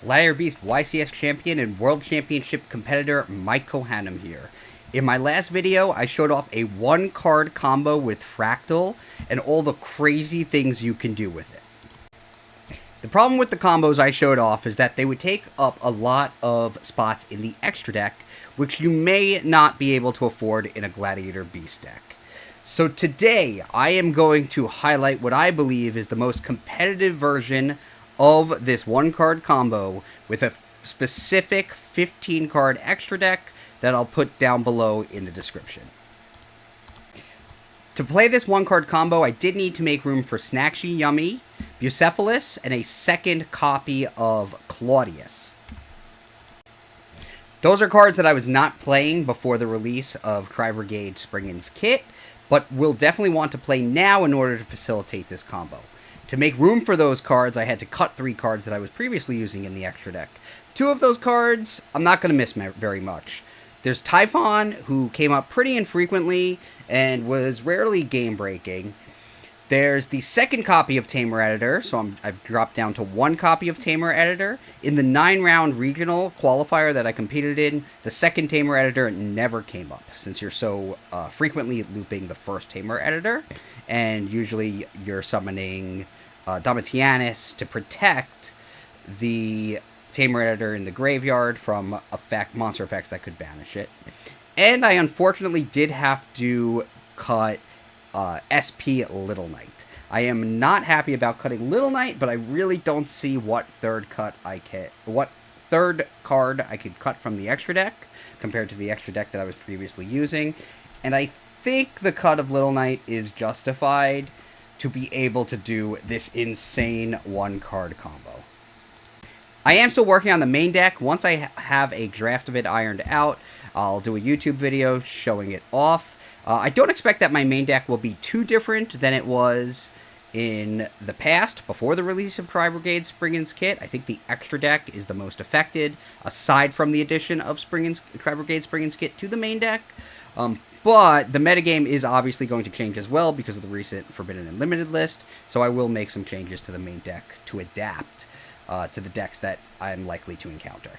Gladiator Beast YCS champion and World Championship competitor Mike Kohanam here. In my last video, I showed off a one-card combo with Fractal and all the crazy things you can do with it. The problem with the combos I showed off is that they would take up a lot of spots in the extra deck, which you may not be able to afford in a Gladiator Beast deck. So today, I am going to highlight what I believe is the most competitive version of this one-card combo with a specific 15-card extra deck that I'll put down below in the description. To play this one-card combo, I did need to make room for Snatchy, Yummy, Bucephalus, and a second copy of Claudius. Those are cards that I was not playing before the release of Tri-Brigade Springans Kitt, but will definitely want to play now in order to facilitate this combo. To make room for those cards, I had to cut 3 cards that I was previously using in the extra deck. 2 of those cards, I'm not going to miss very much. There's Typhon, who came up pretty infrequently and was rarely game-breaking. There's the second copy of Tamer Editor, so I've dropped down to 1 copy of Tamer Editor. In the 9-round regional qualifier that I competed in, the second Tamer Editor never came up, since you're so frequently looping the first Tamer Editor, and usually you're summoning Domitianus to protect the Tamer Editor in the graveyard from monster effects that could banish it. And I unfortunately did have to cut SP Little Knight. I am not happy about cutting Little Knight, but I really don't see what third card I could cut from the extra deck compared to the extra deck that I was previously using. And I think the cut of Little Knight is justified to be able to do this insane one-card combo. I am still working on the main deck. Once I have a draft of it ironed out, I'll do a YouTube video showing it off. I don't expect that my main deck will be too different than it was in the past, before the release of Tri-Brigade Springans Kitt. I think the extra deck is the most affected, aside from the addition of Tri-Brigade Springans Kitt to the main deck. But the metagame is obviously going to change as well because of the recent Forbidden and Limited list, so I will make some changes to the main deck to adapt to the decks that I'm likely to encounter.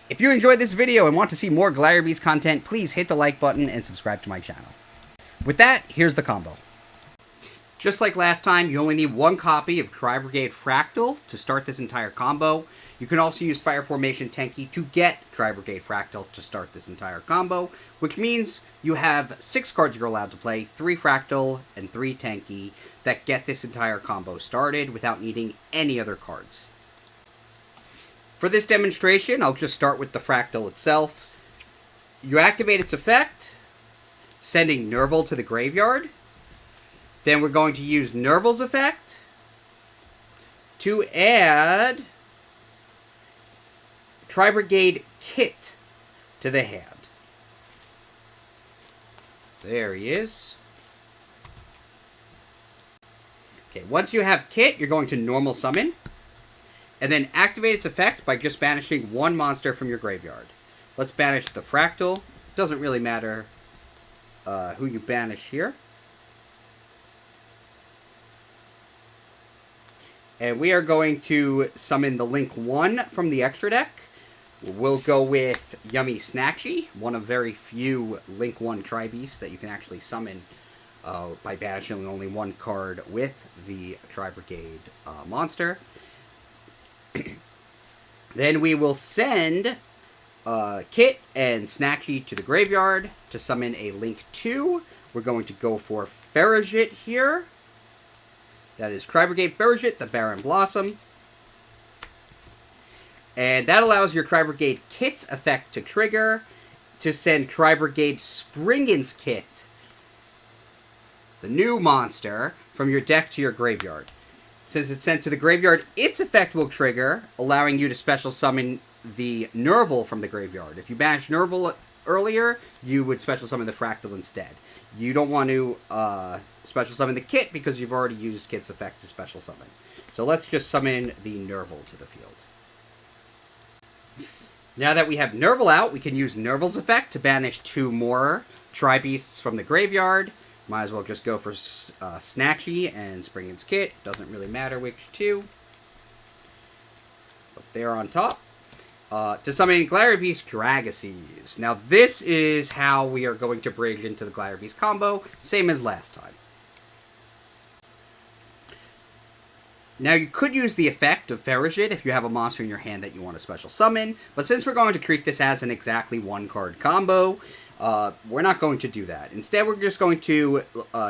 If you enjoyed this video and want to see more Gladiator Beast content, please hit the like button and subscribe to my channel. With that, here's the combo. Just like last time, you only need 1 copy of Tri-Brigade Fractal to start this entire combo. You can also use Fire Formation Tenki to get Tri-Brigade Fractal to start this entire combo, which means you have 6 cards you're allowed to play, 3 Fractal and 3 Tenki, that get this entire combo started without needing any other cards. For this demonstration, I'll just start with the Fractal itself. You activate its effect, sending Nerval to the graveyard. Then we're going to use Nerval's effect to add Tri-Brigade Kitt to the hand. There he is. Okay, once you have Kitt, you're going to normal summon, and then activate its effect by just banishing 1 monster from your graveyard. Let's banish the Fractal. Doesn't really matter who you banish here. And we are going to summon the Link 1 from the extra deck. We'll go with Yummy Snatchy, one of very few Link 1 Tri-Beasts that you can actually summon by banishing only 1 card with the Tri-Brigade monster. Then we will send Kitt and Snatchy to the graveyard to summon a Link 2. We're going to go for Ferrijit here. That is Tri-Brigade Ferrijit, the Barren Blossom. And that allows your Tri-Brigade Kitt's effect to trigger to send Tri-Brigade Springans Kitt, the new monster, from your deck to your graveyard. Since it's sent to the graveyard, its effect will trigger, allowing you to special summon the Nerval from the graveyard. If you banished Nerval earlier, you would special summon the Fractal instead. You don't want to special summon the Kitt because you've already used Kitt's effect to special summon. So let's just summon the Nerval to the field. Now that we have Nerval out, we can use Nerval's effect to banish 2 more Tri-Beasts from the graveyard. Might as well just go for Snatchy and Springans Kitt. Doesn't really matter which 2. Up there on top. To summon Gladiator Beast Dragases. Now this is how we are going to bridge into the Gladiator Beast combo, same as last time. Now you could use the effect of Ferrijit if you have a monster in your hand that you want to special summon, but since we're going to treat this as an exactly one card combo, we're not going to do that. Instead we're just going to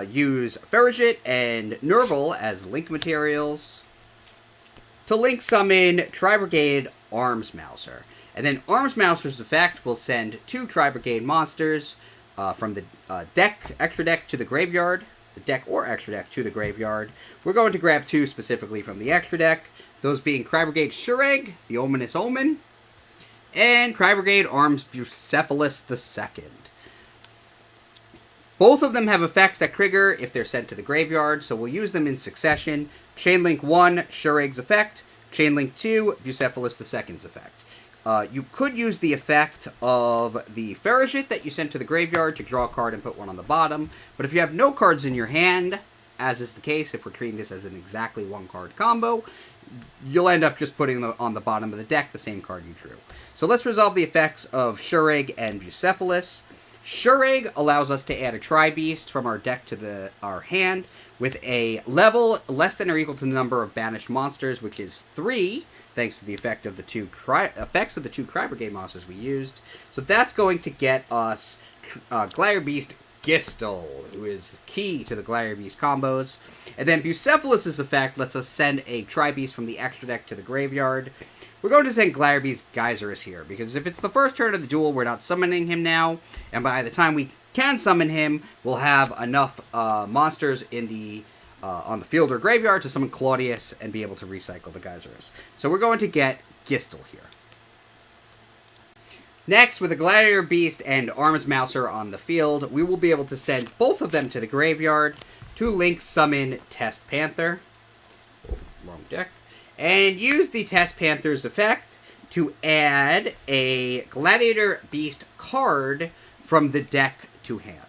use Ferrijit and Nerval as link materials to link summon Tri-Brigade Arms Mouser. And then Arms Mouser's effect will send 2 Tri-Brigade monsters from the extra deck to the graveyard. The deck or extra deck to the graveyard. We're going to grab 2 specifically from the extra deck. Those being Tri-Brigade Shuraig, the Ominous Omen, and Tri-Brigade Arms Bucephalus II. Both of them have effects that trigger if they're sent to the graveyard, so we'll use them in succession. Chainlink 1, Shuraig's effect. Chainlink 2, Bucephalus II's effect. You could use the effect of the Ferrijit that you sent to the graveyard to draw a card and put one on the bottom, but if you have no cards in your hand, as is the case if we're treating this as an exactly one card combo, you'll end up just putting on the bottom of the deck the same card you drew. So let's resolve the effects of Shuraig and Bucephalus. Shuraig allows us to add a Tri-Beast from our deck to our hand with a level less than or equal to the number of banished monsters, which is 3, thanks to the effect of the 2 effects of the 2 Tri-Brigade monsters we used. So that's going to get us Gladiator Beast Gistel, who is key to the Gladiator Beast combos. And then Bucephalus' effect lets us send a Tri-Beast from the extra deck to the graveyard. We're going to send Gladiator Beast Gyzarus here, because if it's the first turn of the duel, we're not summoning him now, and by the time we can summon him, we'll have enough monsters in the on the field or graveyard to summon Claudius and be able to recycle the Gyzarus. So we're going to get Gistel here. Next, with the Gladiator Beast and Arms Mouser on the field, we will be able to send both of them to the graveyard to link summon Test Panther. Oh, wrong deck. And use the Test Panther's effect to add a Gladiator Beast card from the deck to hand.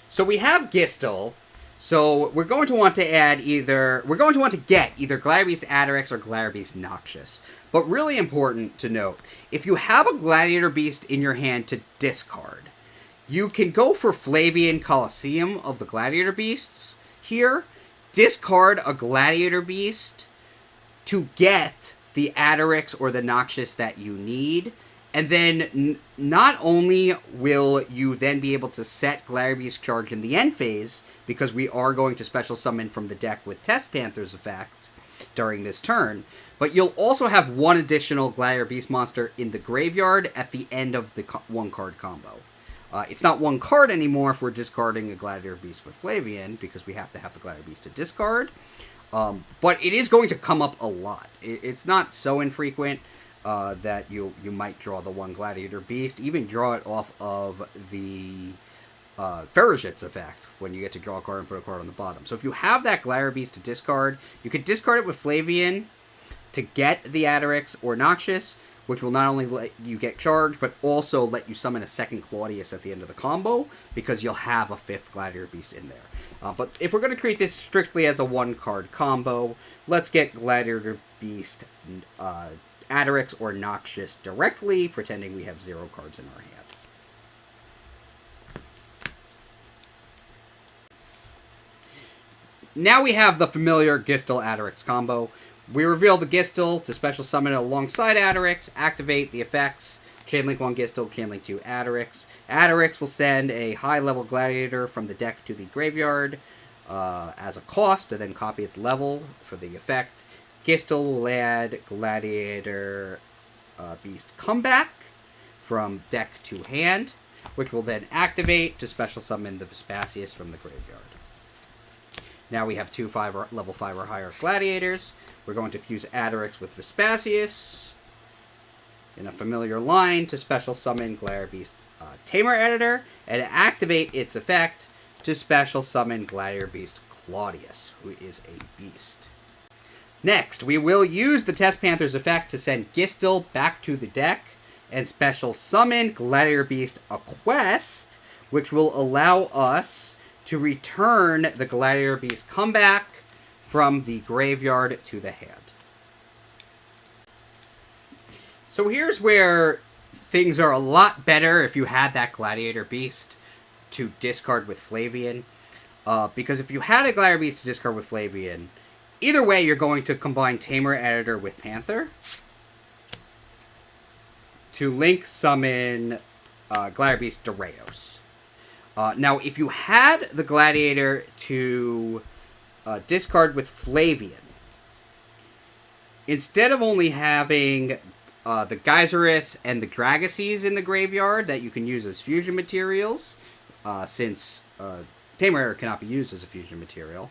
So we have Gistel. So we're going to want to get either Gladiator Beast Dareios or Gladiator Beast Noxious. But really important to note, if you have a Gladiator Beast in your hand to discard, you can go for Flavian Colosseum of the Gladiator Beasts here, discard a Gladiator Beast to get the Dareios or the Noxious that you need, and then not only will you then be able to set Gladiator Beast charge in the end phase, because we are going to special summon from the deck with Test Panther's effect during this turn, but you'll also have one additional Gladiator Beast monster in the graveyard at the end of the one-card combo. It's not one card anymore if we're discarding a Gladiator Beast with Flavian, because we have to have the Gladiator Beast to discard. But it is going to come up a lot. It's not so infrequent that you might draw the one Gladiator Beast, even draw it off of the Ferrijit's effect when you get to draw a card and put a card on the bottom. So if you have that Gladiator Beast to discard, you could discard it with Flavian to get the Dareios or Noxious, which will not only let you get charged, but also let you summon a second Claudius at the end of the combo, because you'll have a 5th Gladiator Beast in there. But if we're going to treat this strictly as a one-card combo, let's get Gladiator Beast Dareios or Noxious directly, pretending we have 0 cards in our hand. Now we have the familiar Gistel Dareios combo. We reveal the Gistel to special summon it alongside Dareios, activate the effects, Chainlink 1 Gistel, Chainlink 2 Dareios. Dareios will send a high-level Gladiator from the deck to the graveyard as a cost, to then copy its level for the effect. Gistel will add Gladiator Beast Comeback from deck to hand, which will then activate to special summon the Vespasius from the graveyard. Now we have 2 level 5 or higher Gladiators. We're going to fuse Dareios with Vespasius in a familiar line to special summon Gladiator Beast Tamer Editor, and activate its effect to special summon Gladiator Beast Claudius, who is a beast. Next, we will use the Test Panther's effect to send Gistel back to the deck and special summon Gladiator Beast A Quest, which will allow us to return the Gladiator Beast Comeback from the graveyard to the hand. So here's where things are a lot better if you had that Gladiator Beast to discard with Flavian. Because if you had a Gladiator Beast to discard with Flavian, either way you're going to combine Tamer Editor with Panther to link summon Gladiator Beast Dareios. Now, if you had the Gladiator to discard with Flavian, instead of only having the Gyzarus and the Dragases in the graveyard that you can use as fusion materials, since Tamer cannot be used as a fusion material,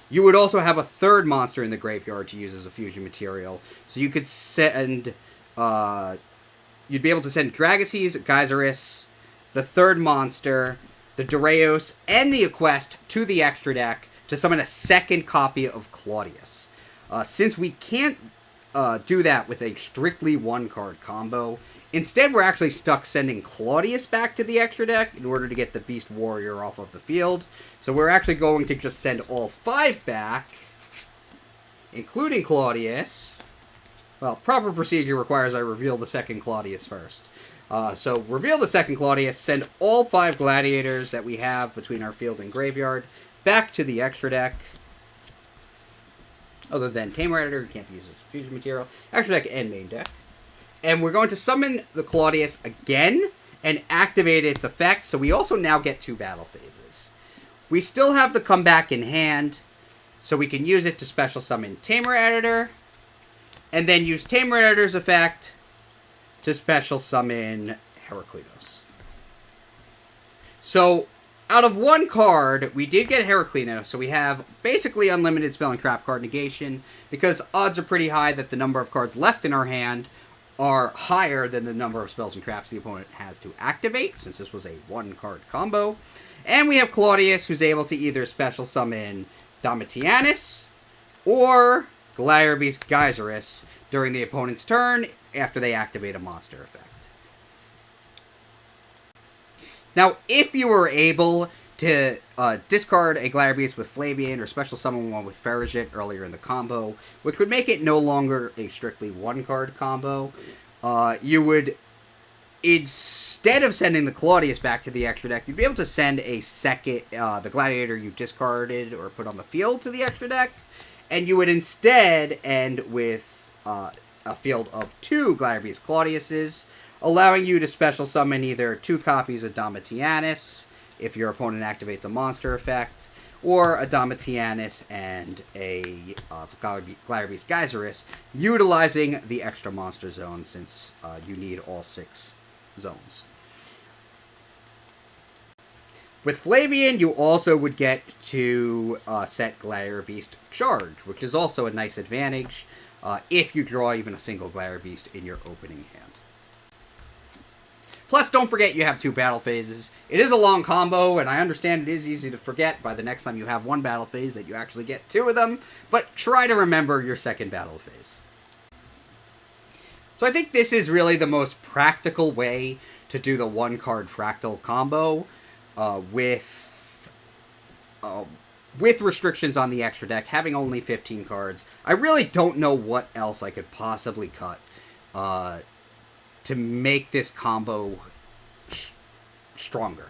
you would also have a third monster in the graveyard to use as a fusion material. So you could send... you'd be able to send Dragases, Gyzarus, the third monster, the Dareios, and the Equest to the extra deck to summon a second copy of Claudius. Since we can't do that with a strictly one-card combo, instead we're actually stuck sending Claudius back to the extra deck in order to get the Beast Warrior off of the field. So we're actually going to just send all 5 back, including Claudius. Well, proper procedure requires I reveal the second Claudius first. So reveal the second Claudius, send all 5 Gladiators that we have between our field and graveyard back to the extra deck. Other than Tamer Editor, you can't use as fusion material. Extra deck and main deck. And we're going to summon the Claudius again and activate its effect, so we also now get 2 battle phases. We still have the comeback in hand, so we can use it to special summon Tamer Editor, and then use Tamer Editor's effect to special summon Heraklinos. So, out of 1 card, we did get Heraklinos, so we have basically unlimited spell and trap card negation, because odds are pretty high that the number of cards left in our hand are higher than the number of spells and traps the opponent has to activate, since this was a 1-card combo. And we have Claudius, who's able to either special summon Domitianus or Gladiator Beast Gyzarus during the opponent's turn after they activate a monster effect. Now, if you were able to discard a Gladiator Beast with Flavian or special summon one with Ferrijit earlier in the combo, which would make it no longer a strictly 1-card combo, you would, instead of sending the Claudius back to the extra deck, you'd be able to send a second, the Gladiator you discarded or put on the field to the extra deck, and you would instead end with a field of 2 Gladiator Beast Claudiuses, allowing you to special summon either 2 copies of Domitianus, if your opponent activates a monster effect, or a Domitianus and a Gladiator Beast Gyzarus, utilizing the extra monster zone, since you need all 6 zones. With Flavian, you also would get to set Gladiator Beast Charge, which is also a nice advantage if you draw even a single Gladiator Beast in your opening hand. Plus, don't forget you have 2 battle phases. It is a long combo, and I understand it is easy to forget by the next time you have 1 battle phase that you actually get 2 of them, but try to remember your second battle phase. So I think this is really the most practical way to do the 1-card Fractal combo with restrictions on the extra deck, having only 15 cards. I really don't know what else I could possibly cut to make this combo stronger.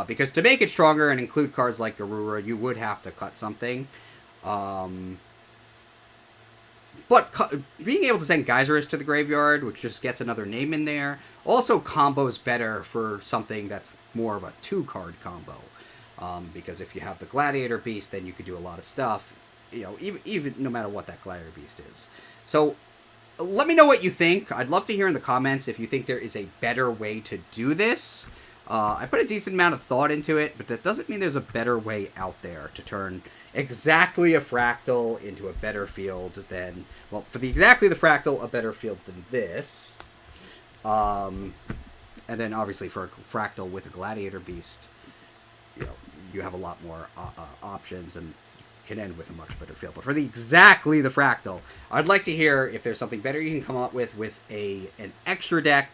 Because to make it stronger and include cards like Garura, you would have to cut something. But being able to send Gyzarus to the graveyard, which just gets another name in there, also combos better for something that's more of a 2-card combo. Because if you have the Gladiator Beast, then you could do a lot of stuff, you know, even no matter what that Gladiator Beast is. So, let me know what you think. I'd love to hear in the comments if you think there is a better way to do this. I put a decent amount of thought into it, but that doesn't mean there's a better way out there to turn exactly a Fractal into a better field than... Well, for the exactly the Fractal, a better field than this. And then, obviously, for a Fractal with a Gladiator Beast, you know, you have a lot more options and can end with a much better field. But for the exactly the Fractal, I'd like to hear if there's something better you can come up with an extra deck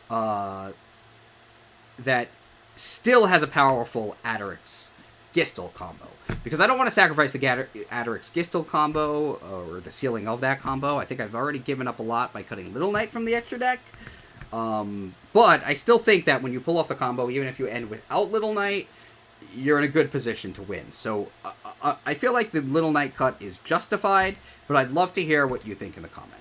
that still has a powerful Adderix Gistel combo. Because I don't want to sacrifice the Adderix Gistel combo, or the sealing of that combo. I think I've already given up a lot by cutting Little Knight from the extra deck. But I still think that when you pull off the combo, even if you end without Little Knight, you're in a good position to win. So I feel like the Little Knight cut is justified, but I'd love to hear what you think in the comments.